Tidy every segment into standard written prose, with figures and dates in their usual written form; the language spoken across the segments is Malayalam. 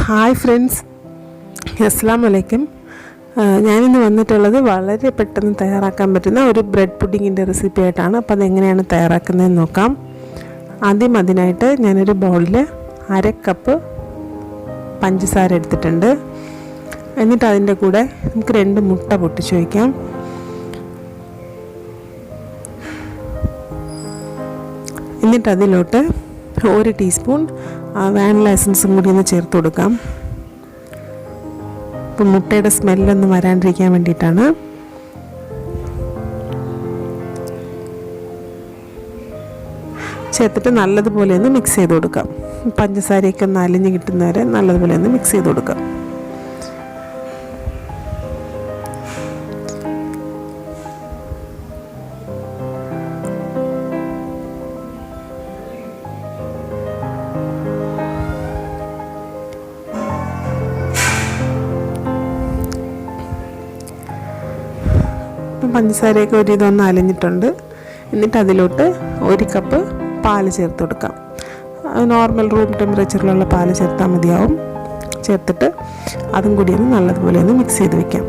ഹായ് ഫ്രണ്ട്സ്, അസ്സലാമു അലൈക്കും. ഞാനിന്ന് വന്നിട്ടുള്ളത് വളരെ പെട്ടെന്ന് തയ്യാറാക്കാൻ പറ്റുന്ന ഒരു ബ്രെഡ് പുഡിങ്ങിൻ്റെ റെസിപ്പി ആയിട്ടാണ്. അപ്പോൾ അതെങ്ങനെയാണ് തയ്യാറാക്കുന്നതെന്ന് നോക്കാം. ആദ്യം അതിനായിട്ട് ഞാനൊരു ബൗളിൽ 1/2 കപ്പ് പഞ്ചസാര എടുത്തിട്ടുണ്ട്. എന്നിട്ട് അതിൻ്റെ കൂടെ നമുക്ക് 2 മുട്ട പൊട്ടിച്ച് വയ്ക്കാം. എന്നിട്ട് അതിലോട്ട് 1 ടീസ്പൂൺ വാനില എസൻസും കൂടി ഒന്ന് ചേർത്ത് കൊടുക്കാം. ഇപ്പം മുട്ടയുടെ സ്മെല്ലൊന്നും വരാണ്ടിരിക്കാൻ വേണ്ടിയിട്ടാണ്. ചേർത്തിട്ട് നല്ലതുപോലെ ഒന്ന് മിക്സ് ചെയ്ത് കൊടുക്കാം. പഞ്ചസാരയൊക്കെ ഒന്ന് അലിഞ്ഞ് കിട്ടുന്നവരെ നല്ലതുപോലെ ഒന്ന് മിക്സ് ചെയ്ത് കൊടുക്കാം. പഞ്ചസാരയൊക്കെ ഒരു ഇതൊന്ന് അലിഞ്ഞിട്ടുണ്ട്. എന്നിട്ട് അതിലോട്ട് 1 കപ്പ് പാല് ചേർത്ത് കൊടുക്കാം. നോർമൽ റൂം ടെമ്പറേച്ചറിലുള്ള പാല് ചേർത്താൽ മതിയാവും. ചേർത്തിട്ട് അതും കൂടി ഒന്ന് നല്ലതുപോലെ ഒന്ന് മിക്സ് ചെയ്ത് വയ്ക്കാം.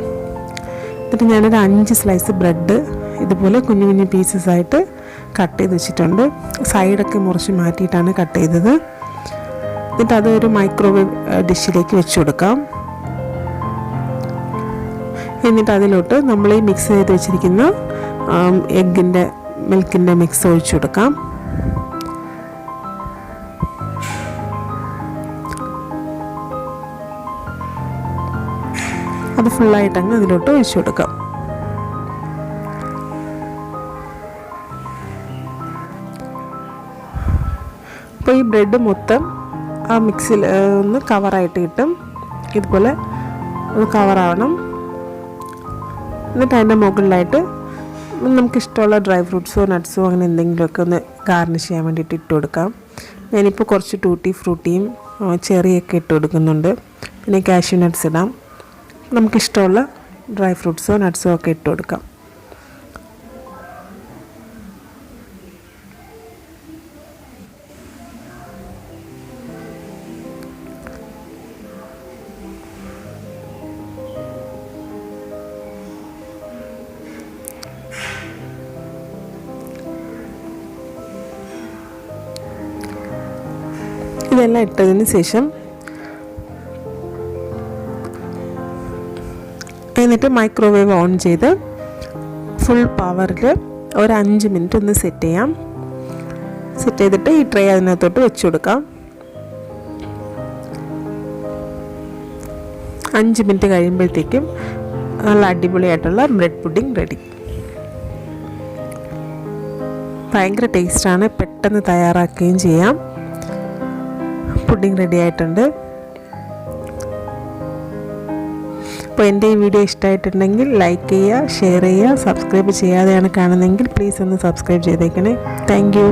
എന്നിട്ട് ഞാനൊരു 5 സ്ലൈസ് ബ്രെഡ് ഇതുപോലെ കുഞ്ഞു കുഞ്ഞു പീസസ് ആയിട്ട് കട്ട് ചെയ്ത് വെച്ചിട്ടുണ്ട്. സൈഡൊക്കെ മുറിച്ച് മാറ്റിയിട്ടാണ് കട്ട് ചെയ്തത്. എന്നിട്ട് അതൊരു മൈക്രോവേവ് ഡിഷിലേക്ക് വെച്ച് കൊടുക്കാം. എന്നിട്ട് അതിലോട്ട് നമ്മൾ ഈ മിക്സ് ചെയ്ത് വെച്ചിരിക്കുന്ന മിൽക്കിൻ്റെ മിക്സ് ഒഴിച്ചു കൊടുക്കാം. അത് ഫുള്ളായിട്ടങ്ങ് അതിലോട്ട് ഒഴിച്ചു കൊടുക്കാം. അപ്പോൾ ഈ ബ്രെഡ് മൊത്തം ആ മിക്സിൽ ഒന്ന് കവറായിട്ട് കിട്ടും. ഇതുപോലെ ഒന്ന് കവറാവണം. എന്നിട്ട് അതിൻ്റെ മുകളിലായിട്ട് നമുക്കിഷ്ടമുള്ള ഡ്രൈ ഫ്രൂട്ട്സോ നട്ട്സോ അങ്ങനെ എന്തെങ്കിലുമൊക്കെ ഒന്ന് ഗാർണിഷ് ചെയ്യാൻ വേണ്ടിയിട്ട് ഇട്ട് കൊടുക്കാം. ഞാനിപ്പോൾ കുറച്ച് ടൂട്ടി ഫ്രൂട്ടിയും ചെറിയൊക്കെ ഇട്ട് കൊടുക്കുന്നുണ്ട്. പിന്നെ കാഷ്യൂ നട്ട്സ് ഇടാം. നമുക്കിഷ്ടമുള്ള ഡ്രൈ ഫ്രൂട്ട്സോ നട്ട്സോ ഒക്കെ ഇട്ട് കൊടുക്കാം. ഇതെല്ലാം ഇട്ടതിന് ശേഷം എന്നിട്ട് മൈക്രോവേവ് ഓൺ ചെയ്ത് ഫുൾ പവറിൽ ഒരു 5 മിനിറ്റ് ഒന്ന് സെറ്റ് ചെയ്യാം. സെറ്റ് ചെയ്തിട്ട് ഈ ട്രേ അതിനകത്തോട്ട് വെച്ച് കൊടുക്കാം. 5 മിനിറ്റ് കഴിയുമ്പോഴത്തേക്കും നല്ല അടിപൊളിയായിട്ടുള്ള ബ്രെഡ് പുഡിംഗ് റെഡി. ഭയങ്കര ടേസ്റ്റാണ്, പെട്ടെന്ന് തയ്യാറാക്കുകയും ചെയ്യാം. പുഡിംഗ് റെഡി ആയിട്ടുണ്ട്. അപ്പോൾ എൻ്റെ ഈ വീഡിയോ ഇഷ്ടമായിട്ടുണ്ടെങ്കിൽ ലൈക്ക് ചെയ്യുക, ഷെയർ ചെയ്യുക. സബ്സ്ക്രൈബ് ചെയ്യാതെയാണ് കാണുന്നതെങ്കിൽ പ്ലീസ് ഒന്ന് സബ്സ്ക്രൈബ് ചെയ്തേക്കണേ. Thank you.